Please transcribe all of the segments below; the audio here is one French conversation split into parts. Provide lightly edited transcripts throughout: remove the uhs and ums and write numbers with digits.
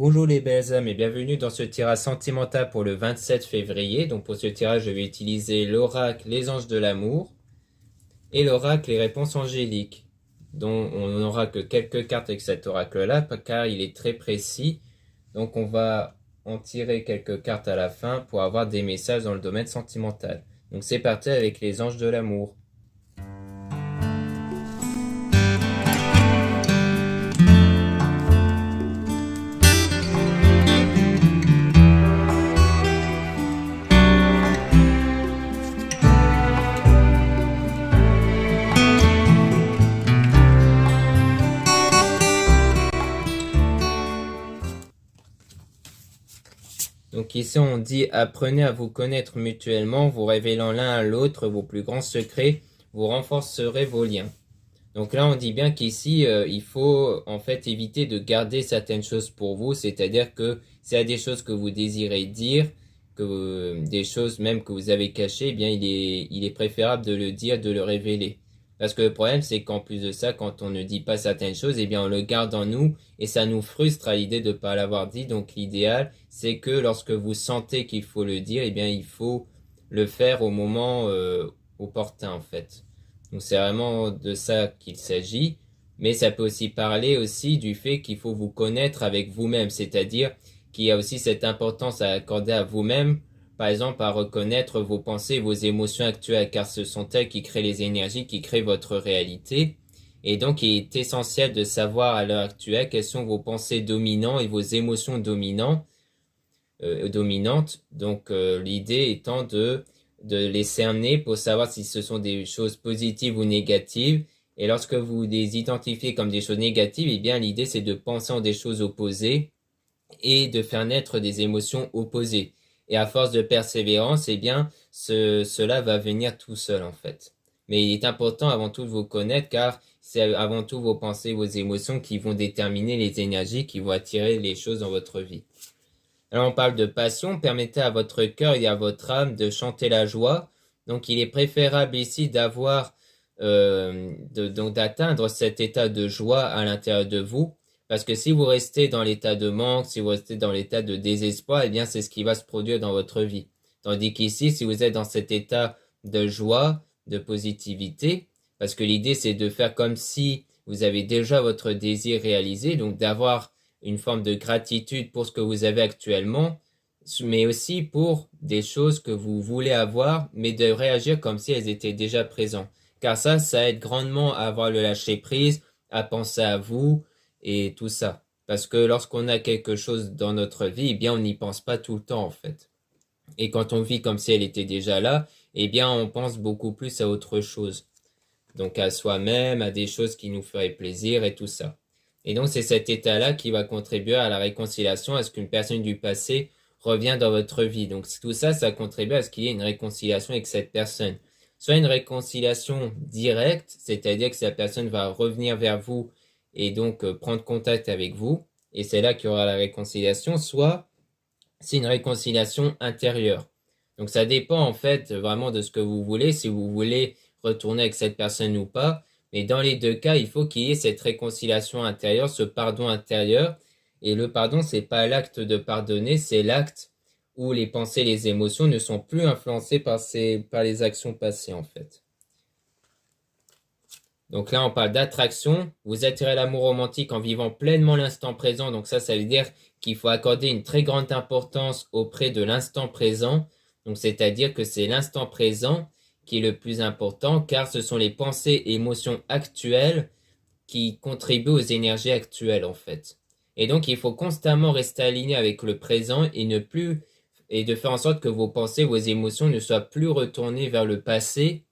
Bonjour les belles âmes et bienvenue dans ce tirage sentimental pour le 27 février. Donc pour ce tirage, je vais utiliser l'oracle Les Anges de l'amour et l'oracle Les Réponses Angéliques, dont on n'aura que quelques cartes avec cet oracle-là car il est très précis. Donc on va en tirer quelques cartes à la fin pour avoir des messages dans le domaine sentimental. Donc c'est parti avec Les Anges de l'amour. Donc ici on dit apprenez à vous connaître mutuellement, vous révélant l'un à l'autre vos plus grands secrets, vous renforcerez vos liens. Donc là on dit bien qu'ici il faut en fait éviter de garder certaines choses pour vous, c'est-à-dire que s'il y a des choses que vous désirez dire, des choses même que vous avez cachées, eh bien il est préférable de le dire, de le révéler. Parce que le problème, c'est qu'en plus de ça, quand on ne dit pas certaines choses, eh bien, on le garde en nous et ça nous frustre à l'idée de ne pas l'avoir dit. Donc, l'idéal, c'est que lorsque vous sentez qu'il faut le dire, eh bien, il faut le faire au moment opportun, en fait. Donc, c'est vraiment de ça qu'il s'agit. Mais ça peut aussi parler aussi du fait qu'il faut vous connaître avec vous-même, c'est-à-dire qu'il y a aussi cette importance à accorder à vous-même, par exemple, à reconnaître vos pensées, vos émotions actuelles, car ce sont elles qui créent les énergies, qui créent votre réalité. Et donc, il est essentiel de savoir à l'heure actuelle quelles sont vos pensées dominantes et vos émotions dominantes. Donc, l'idée étant de les cerner pour savoir si ce sont des choses positives ou négatives. Et lorsque vous les identifiez comme des choses négatives, eh bien, l'idée, c'est de penser en des choses opposées et de faire naître des émotions opposées. Et à force de persévérance, eh bien, cela va venir tout seul, en fait. Mais il est important avant tout de vous connaître, car c'est avant tout vos pensées, vos émotions qui vont déterminer les énergies qui vont attirer les choses dans votre vie. Alors, on parle de passion. Permettez à votre cœur et à votre âme de chanter la joie. Donc, il est préférable ici d'avoir, donc d'atteindre cet état de joie à l'intérieur de vous. Parce que si vous restez dans l'état de manque, si vous restez dans l'état de désespoir, eh bien, c'est ce qui va se produire dans votre vie. Tandis qu'ici, si vous êtes dans cet état de joie, de positivité, parce que l'idée, c'est de faire comme si vous avez déjà votre désir réalisé, donc d'avoir une forme de gratitude pour ce que vous avez actuellement, mais aussi pour des choses que vous voulez avoir, mais de réagir comme si elles étaient déjà présentes. Car ça aide grandement à avoir le lâcher-prise, à penser à vous, et tout ça. Parce que lorsqu'on a quelque chose dans notre vie, eh bien, on n'y pense pas tout le temps, en fait. Et quand on vit comme si elle était déjà là, eh bien, on pense beaucoup plus à autre chose. Donc, à soi-même, à des choses qui nous feraient plaisir et tout ça. Et donc, c'est cet état-là qui va contribuer à la réconciliation, à ce qu'une personne du passé revienne dans votre vie. Donc, tout ça, ça contribue à ce qu'il y ait une réconciliation avec cette personne. Soit une réconciliation directe, c'est-à-dire que cette personne va revenir vers vous et donc prendre contact avec vous, et c'est là qu'il y aura la réconciliation, soit c'est une réconciliation intérieure. Donc ça dépend en fait vraiment de ce que vous voulez, si vous voulez retourner avec cette personne ou pas, mais dans les deux cas, il faut qu'il y ait cette réconciliation intérieure, ce pardon intérieur, et le pardon, c'est pas l'acte de pardonner, c'est l'acte où les pensées, les émotions ne sont plus influencées par les actions passées en fait. Donc là, on parle d'attraction. Vous attirez l'amour romantique en vivant pleinement l'instant présent. Donc ça veut dire qu'il faut accorder une très grande importance auprès de l'instant présent. Donc c'est-à-dire que c'est l'instant présent qui est le plus important, car ce sont les pensées et émotions actuelles qui contribuent aux énergies actuelles en fait. Et donc il faut constamment rester aligné avec le présent et de faire en sorte que vos pensées, vos émotions ne soient plus retournées vers le passé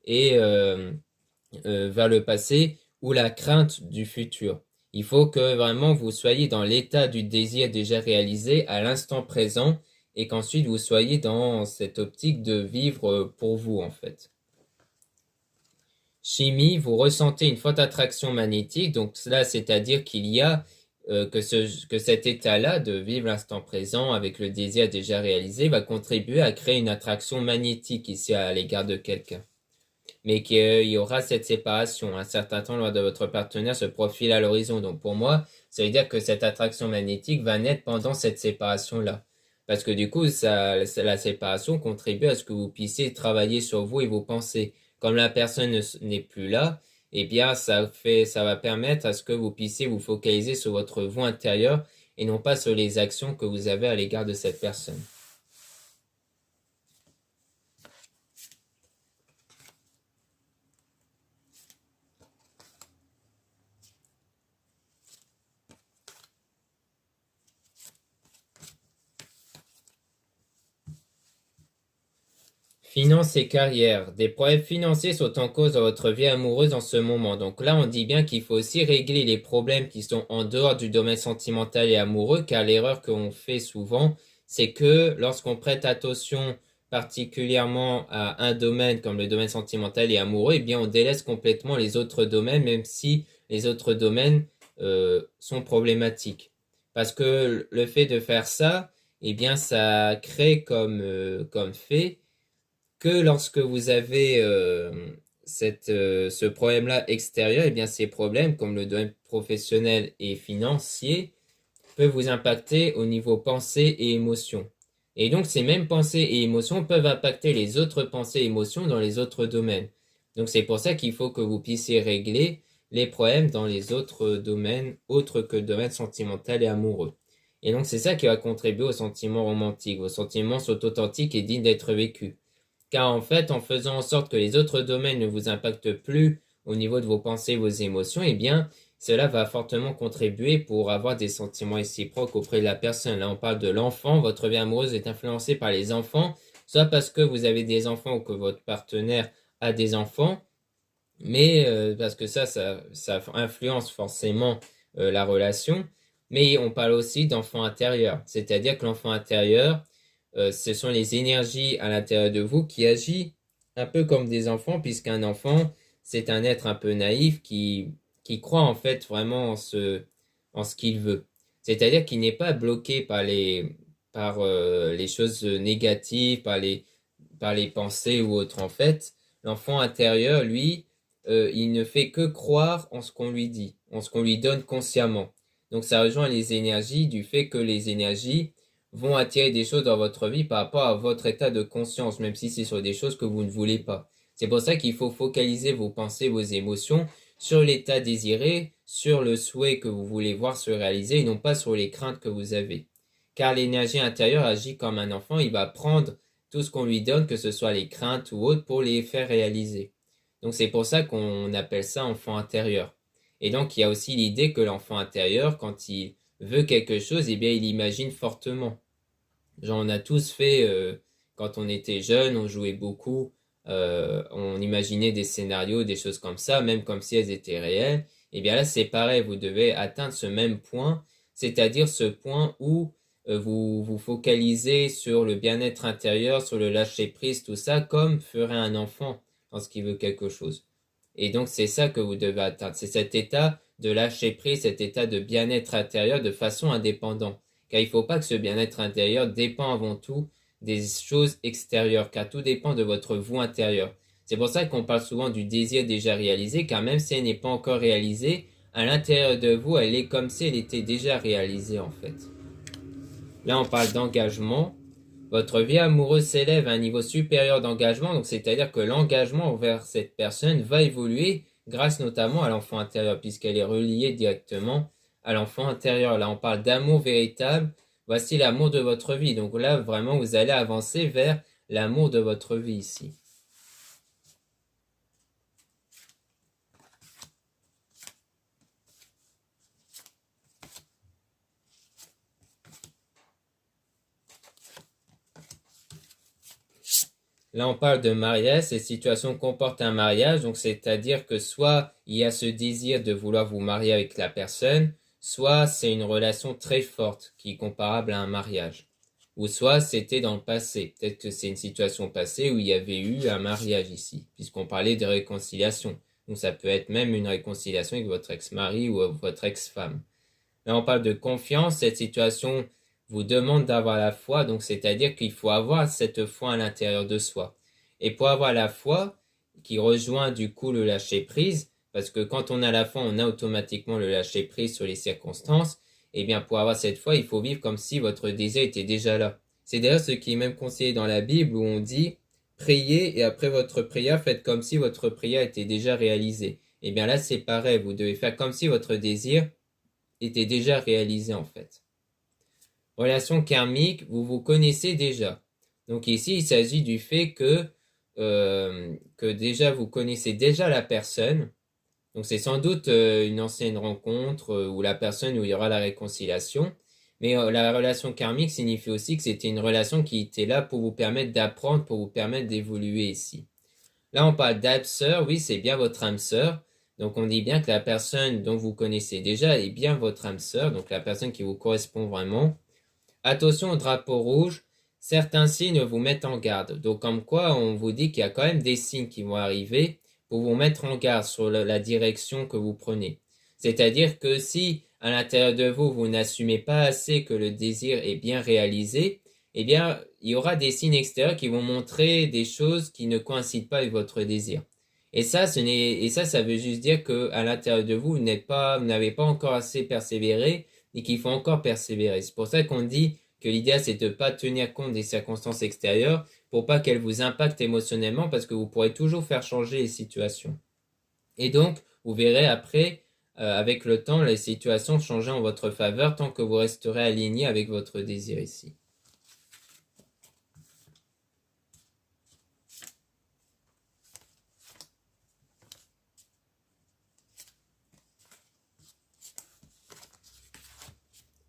et vers le passé ou la crainte du futur. Il faut que vraiment vous soyez dans l'état du désir déjà réalisé à l'instant présent et qu'ensuite vous soyez dans cette optique de vivre pour vous en fait. Chimie, vous ressentez une forte attraction magnétique, donc cela c'est-à-dire qu'il y a que cet état-là de vivre l'instant présent avec le désir déjà réalisé va contribuer à créer une attraction magnétique ici à l'égard de quelqu'un. mais qu'il y aura cette séparation. Un certain temps, lors de votre partenaire se profile à l'horizon. Donc pour moi, ça veut dire que cette attraction magnétique va naître pendant cette séparation-là. Parce que du coup, la séparation contribue à ce que vous puissiez travailler sur vous et vos pensées. Comme la personne n'est plus là, eh bien, ça va permettre à ce que vous puissiez vous focaliser sur votre vous intérieur et non pas sur les actions que vous avez à l'égard de cette personne. Finances et carrière. Des problèmes financiers sont en cause dans votre vie amoureuse en ce moment. Donc là, on dit bien qu'il faut aussi régler les problèmes qui sont en dehors du domaine sentimental et amoureux, car l'erreur qu'on fait souvent, c'est que lorsqu'on prête attention particulièrement à un domaine comme le domaine sentimental et amoureux, eh bien, on délaisse complètement les autres domaines, même si les autres domaines sont problématiques. Parce que le fait de faire ça, eh bien, ça crée comme fait que lorsque vous avez ce problème-là extérieur, eh bien ces problèmes, comme le domaine professionnel et financier, peuvent vous impacter au niveau pensée et émotion. Et donc ces mêmes pensées et émotions peuvent impacter les autres pensées et émotions dans les autres domaines. Donc c'est pour ça qu'il faut que vous puissiez régler les problèmes dans les autres domaines autres que le domaine sentimental et amoureux. Et donc c'est ça qui va contribuer aux sentiments romantiques. Vos sentiments sont authentiques et dignes d'être vécus. Car en fait, en faisant en sorte que les autres domaines ne vous impactent plus au niveau de vos pensées, vos émotions, eh bien, cela va fortement contribuer pour avoir des sentiments réciproques auprès de la personne. Là, on parle de l'enfant. Votre vie amoureuse est influencée par les enfants, soit parce que vous avez des enfants ou que votre partenaire a des enfants, mais parce que ça influence forcément la relation. Mais on parle aussi d'enfant intérieur, c'est-à-dire que l'enfant intérieur, ce sont les énergies à l'intérieur de vous qui agissent un peu comme des enfants, puisqu'un enfant, c'est un être un peu naïf qui croit en fait vraiment en ce qu'il veut. C'est-à-dire qu'il n'est pas bloqué par les choses négatives, par les pensées ou autres. En fait, l'enfant intérieur, lui, il ne fait que croire en ce qu'on lui dit, en ce qu'on lui donne consciemment. Donc ça rejoint les énergies du fait que les énergies vont attirer des choses dans votre vie par rapport à votre état de conscience, même si c'est sur des choses que vous ne voulez pas. C'est pour ça qu'il faut focaliser vos pensées, vos émotions sur l'état désiré, sur le souhait que vous voulez voir se réaliser et non pas sur les craintes que vous avez. Car l'énergie intérieure agit comme un enfant, il va prendre tout ce qu'on lui donne, que ce soit les craintes ou autres, pour les faire réaliser. Donc c'est pour ça qu'on appelle ça enfant intérieur. Et donc il y a aussi l'idée que l'enfant intérieur, quand il veut quelque chose, eh bien il imagine fortement. Genre on a tous fait, quand on était jeune, on jouait beaucoup, on imaginait des scénarios, des choses comme ça, même comme si elles étaient réelles. Eh bien là c'est pareil, vous devez atteindre ce même point, c'est-à-dire ce point où vous vous focalisez sur le bien-être intérieur, sur le lâcher-prise, tout ça, comme ferait un enfant lorsqu'il veut quelque chose. Et donc c'est ça que vous devez atteindre, c'est cet état de lâcher-prise, cet état de bien-être intérieur de façon indépendante. Car il ne faut pas que ce bien-être intérieur dépend avant tout des choses extérieures, car tout dépend de votre vous intérieur. C'est pour ça qu'on parle souvent du désir déjà réalisé, car même si elle n'est pas encore réalisée, à l'intérieur de vous, elle est comme si elle était déjà réalisée en fait. Là, on parle d'engagement. Votre vie amoureuse s'élève à un niveau supérieur d'engagement, donc c'est-à-dire que l'engagement envers cette personne va évoluer grâce notamment à l'enfant intérieur, puisqu'elle est reliée directement à l'enfant intérieur. Là, on parle d'amour véritable. Voici l'amour de votre vie. Donc là, vraiment, vous allez avancer vers l'amour de votre vie ici. Là, on parle de mariage. Cette situation comporte un mariage, donc c'est-à-dire que soit il y a ce désir de vouloir vous marier avec la personne, soit c'est une relation très forte qui est comparable à un mariage. Ou soit c'était dans le passé. Peut-être que c'est une situation passée où il y avait eu un mariage ici, puisqu'on parlait de réconciliation. Donc ça peut être même une réconciliation avec votre ex-mari ou votre ex-femme. Là, on parle de confiance. Cette situation vous demande d'avoir la foi, donc c'est-à-dire qu'il faut avoir cette foi à l'intérieur de soi. Et pour avoir la foi, qui rejoint du coup le lâcher-prise, parce que quand on a la foi, on a automatiquement le lâcher-prise sur les circonstances. Eh bien, pour avoir cette foi, il faut vivre comme si votre désir était déjà là. C'est d'ailleurs ce qui est même conseillé dans la Bible où on dit priez et après votre prière, faites comme si votre prière était déjà réalisée. Eh bien là, c'est pareil, vous devez faire comme si votre désir était déjà réalisé en fait. Relation karmique, vous vous connaissez déjà. Donc ici, il s'agit du fait que déjà vous connaissez déjà la personne. Donc c'est sans doute une ancienne rencontre où la personne où il y aura la réconciliation. Mais la relation karmique signifie aussi que c'était une relation qui était là pour vous permettre d'apprendre, pour vous permettre d'évoluer ici. Là, on parle d'âme sœur. Oui, c'est bien votre âme sœur. Donc on dit bien que la personne dont vous connaissez déjà est bien votre âme sœur, donc la personne qui vous correspond vraiment. Attention au drapeau rouge, certains signes vous mettent en garde. Donc comme quoi on vous dit qu'il y a quand même des signes qui vont arriver pour vous mettre en garde sur la direction que vous prenez. C'est-à-dire que si à l'intérieur de vous, vous n'assumez pas assez que le désir est bien réalisé, eh bien il y aura des signes extérieurs qui vont montrer des choses qui ne coïncident pas avec votre désir. Et ça, ça veut juste dire que à l'intérieur de vous, vous n'avez pas encore assez persévéré et qu'il faut encore persévérer. C'est pour ça qu'on dit que l'idéal, c'est de ne pas tenir compte des circonstances extérieures pour pas qu'elles vous impactent émotionnellement parce que vous pourrez toujours faire changer les situations. Et donc, vous verrez après, avec le temps, les situations changer en votre faveur tant que vous resterez aligné avec votre désir ici.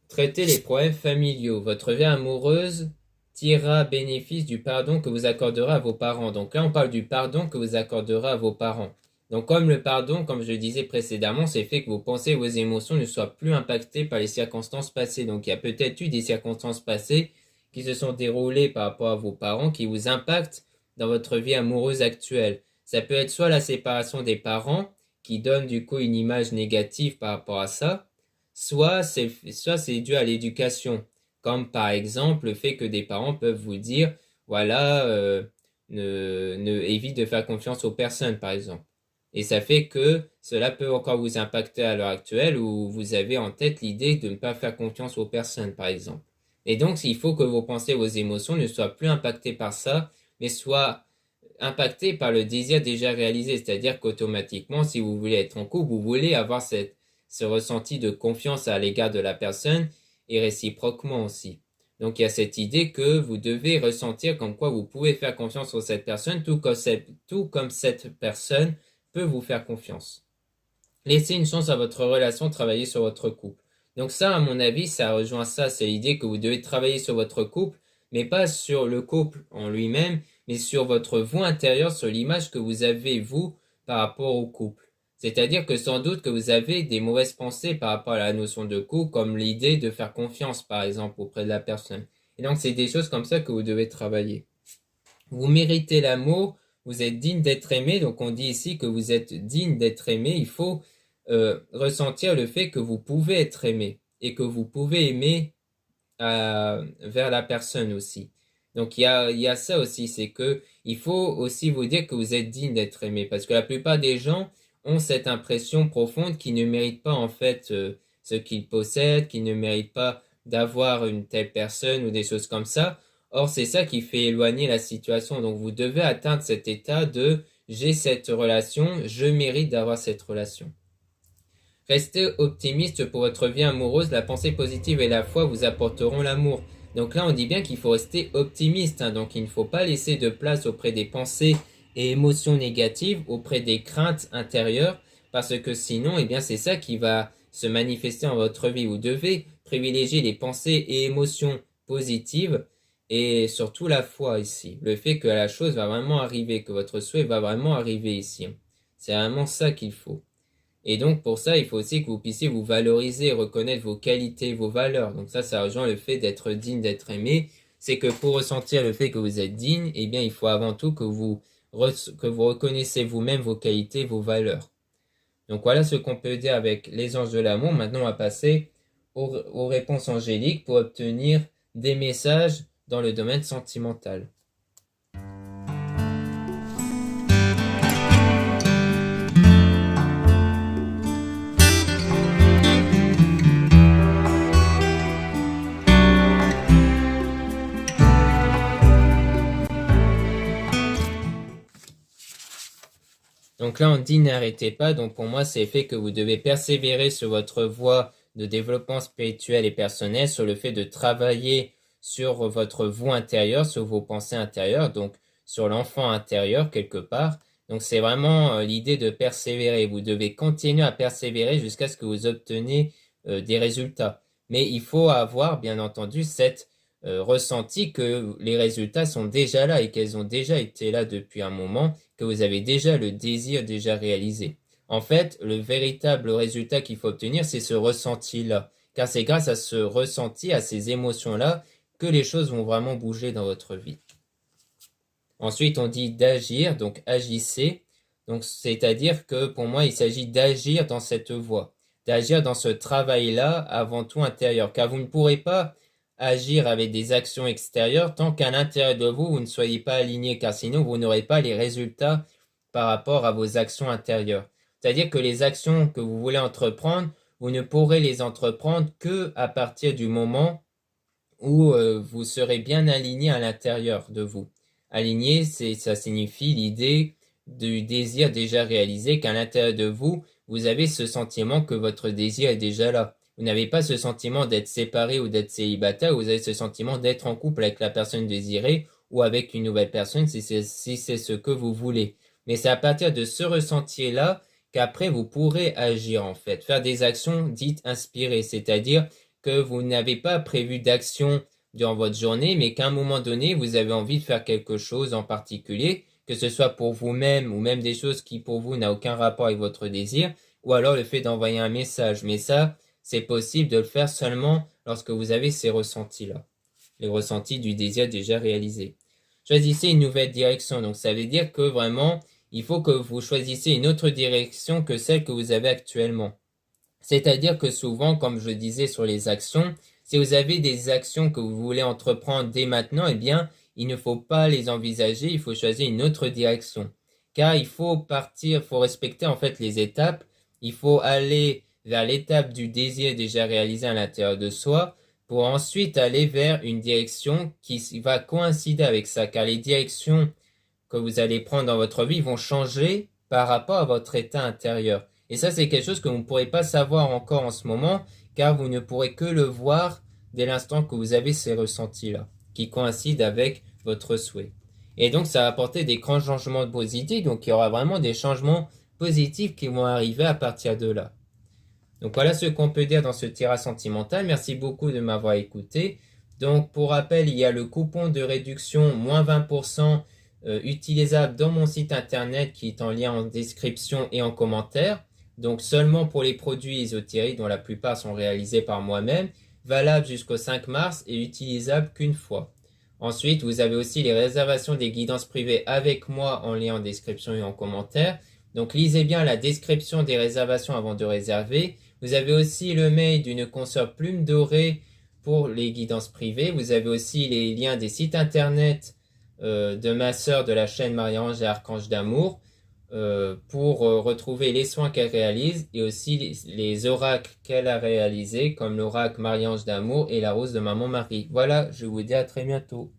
Traitez les problèmes familiaux. Votre vie amoureuse tirera bénéfice du pardon que vous accorderez à vos parents. Donc là, on parle du pardon que vous accorderez à vos parents. Donc comme le pardon, comme je le disais précédemment, c'est fait que vos pensées et vos émotions ne soient plus impactées par les circonstances passées. Donc il y a peut-être eu des circonstances passées qui se sont déroulées par rapport à vos parents qui vous impactent dans votre vie amoureuse actuelle. Ça peut être soit la séparation des parents qui donne du coup une image négative par rapport à ça, soit c'est dû à l'éducation, comme par exemple le fait que des parents peuvent vous dire, voilà, évite de faire confiance aux personnes, par exemple. Et ça fait que cela peut encore vous impacter à l'heure actuelle où vous avez en tête l'idée de ne pas faire confiance aux personnes, par exemple. Et donc, il faut que vos pensées, vos émotions ne soient plus impactées par ça, mais soient impactées par le désir déjà réalisé. C'est-à-dire qu'automatiquement, si vous voulez être en couple, vous voulez avoir ce ressenti de confiance à l'égard de la personne et réciproquement aussi. Donc il y a cette idée que vous devez ressentir comme quoi vous pouvez faire confiance sur cette personne, tout comme cette personne peut vous faire confiance. Laissez une chance à votre relation, travailler sur votre couple. Donc ça, à mon avis, ça rejoint ça, c'est l'idée que vous devez travailler sur votre couple, mais pas sur le couple en lui-même, mais sur votre vous intérieur, sur l'image que vous avez, vous, par rapport au couple. C'est-à-dire que sans doute que vous avez des mauvaises pensées par rapport à la notion de couple, comme l'idée de faire confiance, par exemple, auprès de la personne. Et donc, c'est des choses comme ça que vous devez travailler. Vous méritez l'amour, vous êtes digne d'être aimé, donc on dit ici que vous êtes digne d'être aimé, il faut ressentir le fait que vous pouvez être aimé et que vous pouvez aimer vers la personne aussi. Donc il y a ça aussi, c'est que il faut aussi vous dire que vous êtes digne d'être aimé, parce que la plupart des gens ont cette impression profonde qu'ils ne méritent pas en fait ce qu'ils possèdent, qu'ils ne méritent pas d'avoir une telle personne ou des choses comme ça. Or c'est ça qui fait éloigner la situation. Donc vous devez atteindre cet état de j'ai cette relation, je mérite d'avoir cette relation. Restez optimiste pour votre vie amoureuse, la pensée positive et la foi vous apporteront l'amour. Donc là, on dit bien qu'il faut rester optimiste, hein, donc il ne faut pas laisser de place auprès des pensées et émotions négatives, auprès des craintes intérieures, parce que sinon, eh bien, c'est ça qui va se manifester en votre vie. Vous devez privilégier les pensées et émotions positives et surtout la foi ici. Le fait que la chose va vraiment arriver, que votre souhait va vraiment arriver ici. C'est vraiment ça qu'il faut. Et donc pour ça, il faut aussi que vous puissiez vous valoriser, reconnaître vos qualités, vos valeurs. Donc ça rejoint le fait d'être digne, d'être aimé. C'est que pour ressentir le fait que vous êtes digne, eh bien il faut avant tout que vous reconnaissez vous-même vos qualités, vos valeurs. Donc voilà ce qu'on peut dire avec les anges de l'amour. Maintenant on va passer aux réponses angéliques pour obtenir des messages dans le domaine sentimental. Donc là, on dit n'arrêtez pas. Donc pour moi, c'est le fait que vous devez persévérer sur votre voie de développement spirituel et personnel, sur le fait de travailler sur votre vous intérieur, sur vos pensées intérieures, donc sur l'enfant intérieur quelque part. Donc c'est vraiment l'idée de persévérer. Vous devez continuer à persévérer jusqu'à ce que vous obteniez des résultats. Mais il faut avoir, bien entendu, cette ressenti que les résultats sont déjà là et qu'elles ont déjà été là depuis un moment, que vous avez déjà le désir déjà réalisé. En fait, le véritable résultat qu'il faut obtenir, c'est ce ressenti-là. Car c'est grâce à ce ressenti, à ces émotions-là, que les choses vont vraiment bouger dans votre vie. Ensuite, on dit d'agir, donc agissez. Donc, c'est-à-dire que pour moi, il s'agit d'agir dans cette voie, d'agir dans ce travail-là avant tout intérieur. Car vous ne pourrez pas agir avec des actions extérieures tant qu'à l'intérieur de vous, vous ne soyez pas aligné, car sinon, vous n'aurez pas les résultats par rapport à vos actions intérieures. C'est-à-dire que les actions que vous voulez entreprendre, vous ne pourrez les entreprendre que à partir du moment où vous serez bien aligné à l'intérieur de vous. Aligné, ça signifie l'idée du désir déjà réalisé, qu'à l'intérieur de vous, vous avez ce sentiment que votre désir est déjà là. Vous n'avez pas ce sentiment d'être séparé ou d'être célibataire, vous avez ce sentiment d'être en couple avec la personne désirée ou avec une nouvelle personne si c'est ce que vous voulez. Mais c'est à partir de ce ressenti-là qu'après vous pourrez agir en fait, faire des actions dites inspirées, c'est-à-dire que vous n'avez pas prévu d'action durant votre journée, mais qu'à un moment donné, vous avez envie de faire quelque chose en particulier, que ce soit pour vous-même ou même des choses qui pour vous n'ont aucun rapport avec votre désir, ou alors le fait d'envoyer un message. Mais ça, c'est possible de le faire seulement lorsque vous avez ces ressentis-là, les ressentis du désir déjà réalisé. Choisissez une nouvelle direction. Donc ça veut dire que vraiment, il faut que vous choisissiez une autre direction que celle que vous avez actuellement. C'est-à-dire que souvent, comme je disais sur les actions, si vous avez des actions que vous voulez entreprendre dès maintenant, eh bien, il ne faut pas les envisager, il faut choisir une autre direction. Car il faut partir, il faut respecter en fait les étapes, il faut aller vers l'étape du désir déjà réalisé à l'intérieur de soi, pour ensuite aller vers une direction qui va coïncider avec ça, car les directions que vous allez prendre dans votre vie vont changer par rapport à votre état intérieur. Et ça, c'est quelque chose que vous ne pourrez pas savoir encore en ce moment, car vous ne pourrez que le voir dès l'instant que vous avez ces ressentis-là, qui coïncident avec votre souhait. Et donc, ça va apporter des grands changements positifs, donc il y aura vraiment des changements positifs qui vont arriver à partir de là. Donc voilà ce qu'on peut dire dans ce tirage sentimental. Merci beaucoup de m'avoir écouté. Donc pour rappel, il y a le coupon de réduction moins 20% utilisable dans mon site internet qui est en lien en description et en commentaire. Donc seulement pour les produits ésotériques dont la plupart sont réalisés par moi-même, valable jusqu'au 5 mars et utilisable qu'une fois. Ensuite, vous avez aussi les réservations des guidances privées avec moi en lien en description et en commentaire. Donc lisez bien la description des réservations avant de réserver. Vous avez aussi le mail d'une consoeur Plume Dorée pour les guidances privées. Vous avez aussi les liens des sites internet de ma sœur de la chaîne Marie-Ange et Archange d'Amour pour retrouver les soins qu'elle réalise et aussi les oracles qu'elle a réalisés comme l'oracle Marie-Ange d'Amour et la rose de Maman Marie. Voilà, je vous dis à très bientôt.